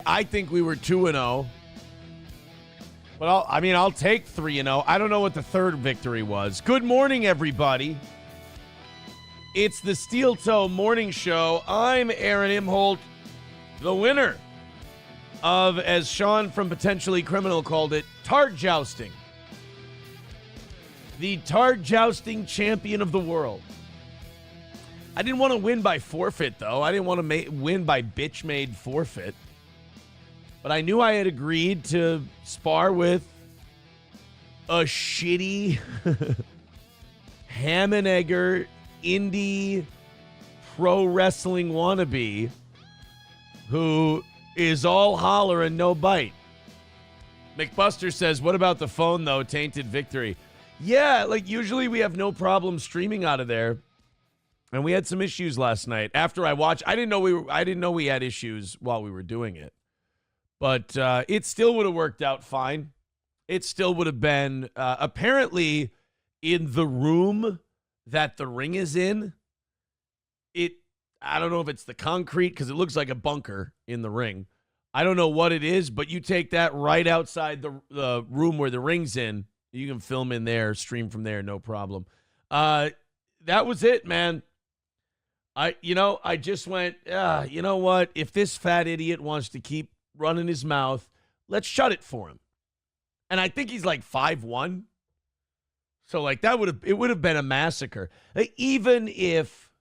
I think we were 2-0. But I'll take 3-0. I don't know what the third victory was. Good morning, everybody. It's the Steel Toe Morning Show. I'm Aaron Imholt, the winner of, as Sean from Potentially Criminal called it, Tard Jousting. The Tard Jousting champion of the world. I didn't want to win by forfeit, though. I didn't want to win by bitch-made forfeit. But I knew I had agreed to spar with a shitty ham and egger indie pro wrestling wannabe who is all holler and no bite. McBuster says, what about the phone, though? Tainted victory. Yeah, like usually we have no problem streaming out of there. And we had some issues last night. After I watched, I didn't know we had issues while we were doing it. But it still would have worked out fine. It still would have been, apparently, in the room that the ring is in, I don't know if it's the concrete, because it looks like a bunker in the ring. I don't know what it is, but you take that right outside the room where the ring's in, you can film in there, stream from there, no problem. That was it, man. I just went, you know what? If this fat idiot wants to keep running his mouth, let's shut it for him. And I think he's like 5'1". So like it would have been a massacre. Even if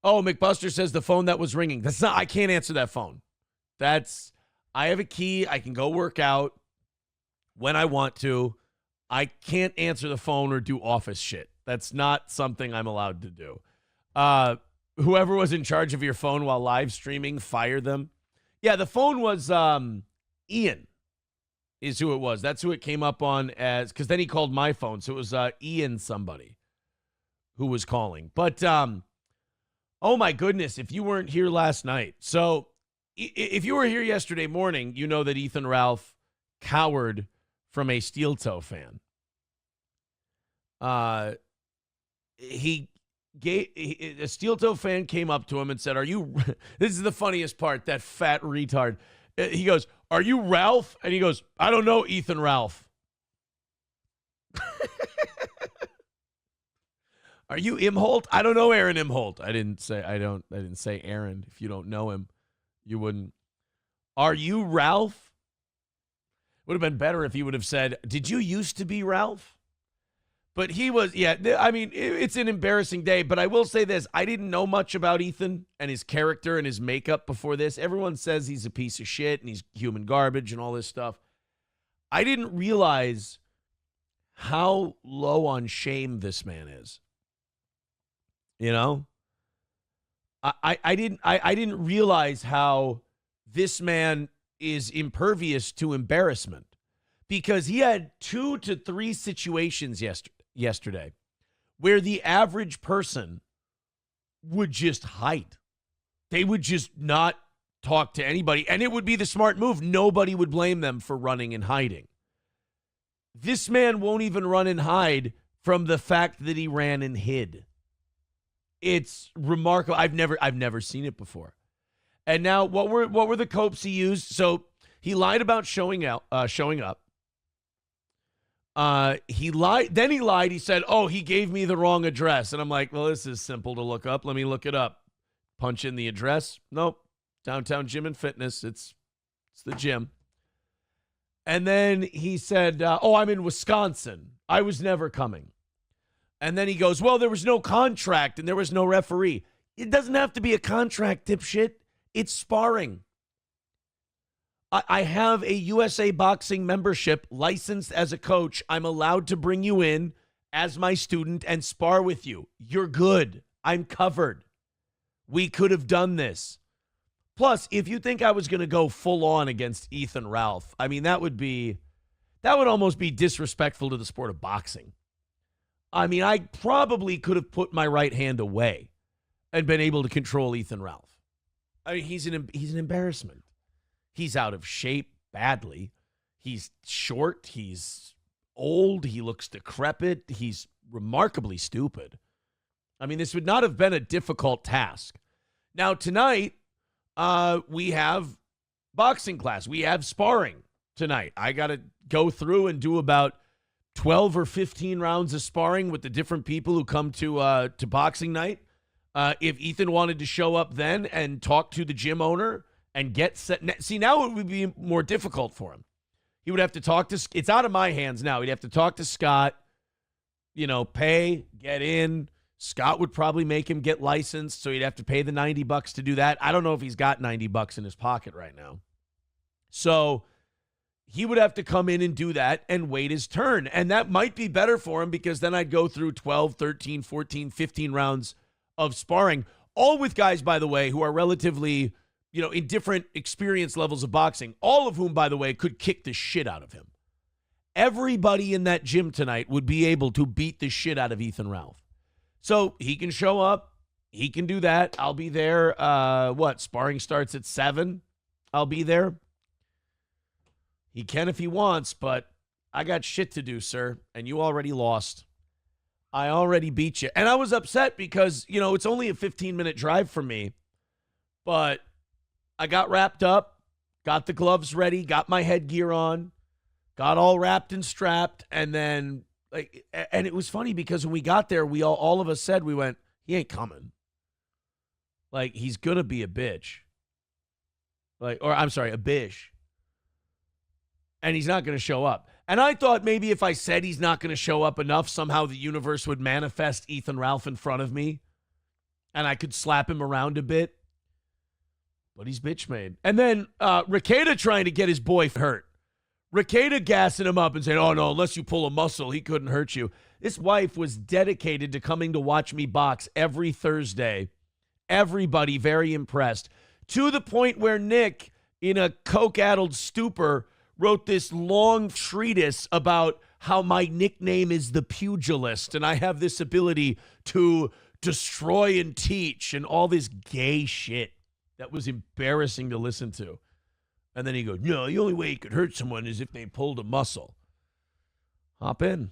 McBuster says the phone that was ringing. I can't answer that phone. I have a key. I can go work out when I want to. I can't answer the phone or do office shit. That's not something I'm allowed to do. Whoever was in charge of your phone while live streaming, fire them. Yeah, the phone was Ian is who it was. That's who it came up on as, because then he called my phone. So it was Ian somebody who was calling. But, oh my goodness, if you weren't here last night. So if you were here yesterday morning, you know that Ethan Ralph cowered from a Steel Toe fan. A Steel Toe fan came up to him and said, this is the funniest part, that fat retard. He goes, are you Ralph? And he goes, I don't know, Ethan Ralph. Are you Imholt? I don't know Aaron Imholt. I didn't say Aaron. If you don't know him, you wouldn't. Are you Ralph? Would have been better if he would have said, did you used to be Ralph? But he was, it's an embarrassing day, but I will say this. I didn't know much about Ethan and his character and his makeup before this. Everyone says he's a piece of shit and he's human garbage and all this stuff. I didn't realize how low on shame this man is. You know? I didn't realize how this man is impervious to embarrassment, because he had 2 to 3 situations yesterday where the average person would just hide. They would just not talk to anybody, and it would be the smart move. Nobody would blame them for running and hiding. This man won't even run and hide from the fact that he ran and hid. It's remarkable. I've never seen it before. And now what were the copes he used? So he lied about showing up. He lied. Then he lied. He said, he gave me the wrong address. And I'm like, well, this is simple to look up. Let me look it up. Punch in the address. Nope. Downtown Gym and Fitness. It's the gym. And then he said, I'm in Wisconsin. I was never coming. And then he goes, well, there was no contract and there was no referee. It doesn't have to be a contract, dipshit. It's sparring. I have a USA Boxing membership, licensed as a coach. I'm allowed to bring you in as my student and spar with you. You're good. I'm covered. We could have done this. Plus, if you think I was going to go full on against Ethan Ralph, that would almost be disrespectful to the sport of boxing. I probably could have put my right hand away and been able to control Ethan Ralph. He's an embarrassment. He's out of shape badly. He's short. He's old. He looks decrepit. He's remarkably stupid. This would not have been a difficult task. Now, tonight, we have boxing class. We have sparring tonight. I got to go through and do about 12 or 15 rounds of sparring with the different people who come to boxing night. If Ethan wanted to show up then and talk to the gym owner and get set. See, now it would be more difficult for him. He would have to talk to, it's out of my hands now. He'd have to talk to Scott, pay, get in. Scott would probably make him get licensed, so he'd have to pay the $90 to do that. I don't know if he's got $90 in his pocket right now. So he would have to come in and do that and wait his turn. And that might be better for him because then I'd go through 12, 13, 14, 15 rounds of sparring, all with guys, by the way, who are relatively, in different experience levels of boxing, all of whom, by the way, could kick the shit out of him. Everybody in that gym tonight would be able to beat the shit out of Ethan Ralph. So he can show up. He can do that. I'll be there. Sparring starts at 7. I'll be there. He can if he wants, but I got shit to do, sir, and you already lost. I already beat you. And I was upset because, it's only a 15-minute drive for me, but I got wrapped up, got the gloves ready, got my headgear on, got all wrapped and strapped, and then, and it was funny because when we got there, we all of us said, we went, he ain't coming. He's going to be a bitch. A bish. And he's not going to show up. And I thought maybe if I said he's not going to show up enough, somehow the universe would manifest Ethan Ralph in front of me and I could slap him around a bit. But he's bitch made. And then Rekieta trying to get his boy hurt. Rekieta gassing him up and saying, oh, no, unless you pull a muscle, he couldn't hurt you. This wife was dedicated to coming to watch me box every Thursday. Everybody very impressed. To the point where Nick, in a coke-addled stupor, wrote this long treatise about how my nickname is the pugilist and I have this ability to destroy and teach and all this gay shit that was embarrassing to listen to. And then he goes, no, the only way you could hurt someone is if they pulled a muscle. Hop in.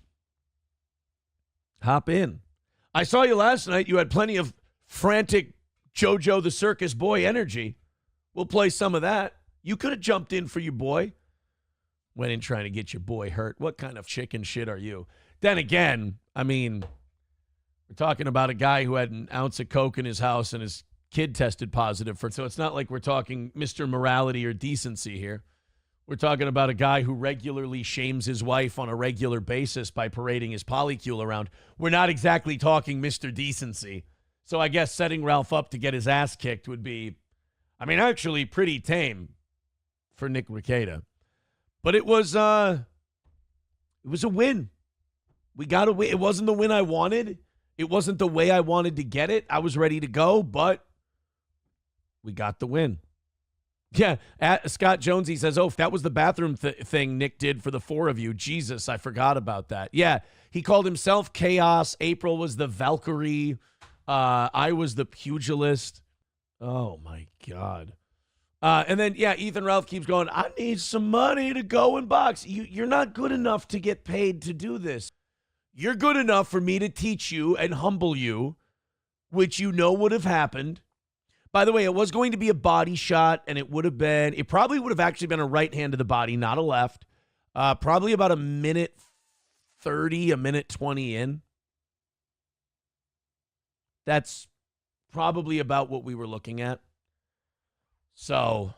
Hop in. I saw you last night. You had plenty of frantic JoJo the Circus Boy energy. We'll play some of that. You could have jumped in for your boy. Went in trying to get your boy hurt. What kind of chicken shit are you? Then again, we're talking about a guy who had an ounce of coke in his house and his kid tested positive for it. So it's not like we're talking Mr. Morality or decency here. We're talking about a guy who regularly shames his wife on a regular basis by parading his polycule around. We're not exactly talking Mr. Decency. So I guess setting Ralph up to get his ass kicked would be, actually pretty tame for Nick Rekieta. But it was a win. We got a win. It wasn't the win I wanted. It wasn't the way I wanted to get it. I was ready to go, but we got the win. Yeah, Scott Jonesy says, if that was the bathroom thing Nick did for the 4 of you, Jesus, I forgot about that. Yeah, he called himself Chaos. April was the Valkyrie. I was the Pugilist. Oh, my God. And then, Ethan Ralph keeps going, I need some money to go and box. You're not good enough to get paid to do this. You're good enough for me to teach you and humble you, which would have happened. By the way, it was going to be a body shot, and it probably would have actually been a right hand to the body, not a left. Probably about a minute 30, a minute 20 in. That's probably about what we were looking at. So,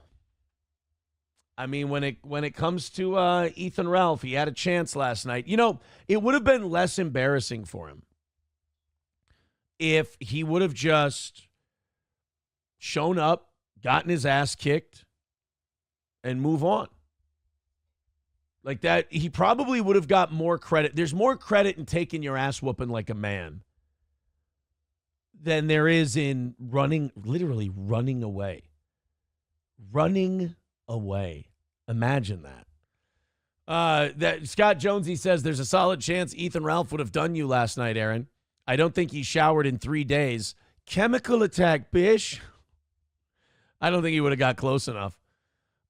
when it comes to Ethan Ralph, he had a chance last night. It would have been less embarrassing for him if he would have just shown up, gotten his ass kicked, and move on. Like that, he probably would have got more credit. There's more credit in taking your ass whooping like a man than there is in literally running away. Running away. Imagine that. That Scott Jonesy says there's a solid chance Ethan Ralph would have done you last night, Aaron. I don't think he showered in 3 days. Chemical attack, bish. I don't think he would have got close enough.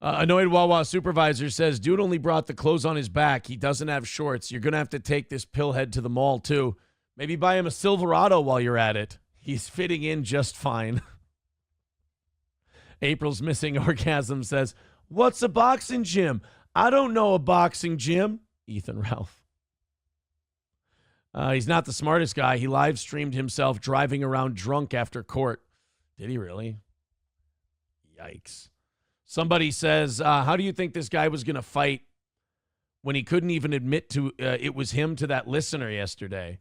Annoyed Wawa supervisor says, dude only brought the clothes on his back. He doesn't have shorts. You're going to have to take this pillhead to the mall, too. Maybe buy him a Silverado while you're at it. He's fitting in just fine. April's missing orgasm says, What's a boxing gym? I don't know a boxing gym. Ethan Ralph. He's not the smartest guy. He live streamed himself driving around drunk after court. Did he really? Yikes. Somebody says, how do you think this guy was going to fight when he couldn't even admit to it was him to that listener yesterday?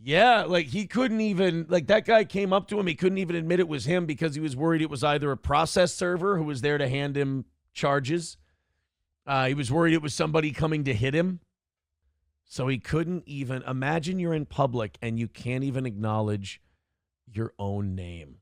Yeah, like he couldn't even, like that guy came up to him. He couldn't even admit it was him because he was worried it was either a process server who was there to hand him charges. He was worried it was somebody coming to hit him. So he couldn't even, imagine you're in public and you can't even acknowledge your own name.